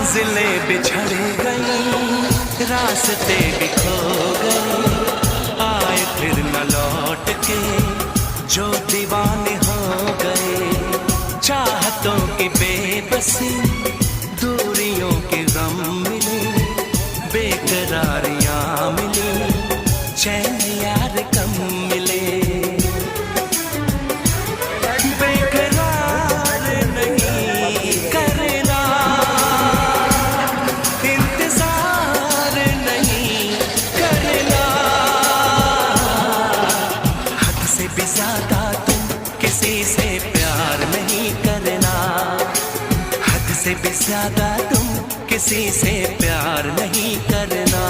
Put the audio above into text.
मंजिलें बिछड़ गई, रास्ते भी खो गए, आए फिर न लौट के जो दीवाने हो गए। चाहतों की बेबसी, दूरियों के गम मिले, बेकरारियां मिले, चैन यार कम मिले। बेकरार नहीं करना, इंतजार नहीं करना, हद से भी ज्यादा तुम किसी से प्यार नहीं करना, हद से भी ज्यादा तुम किसी से प्यार नहीं करना।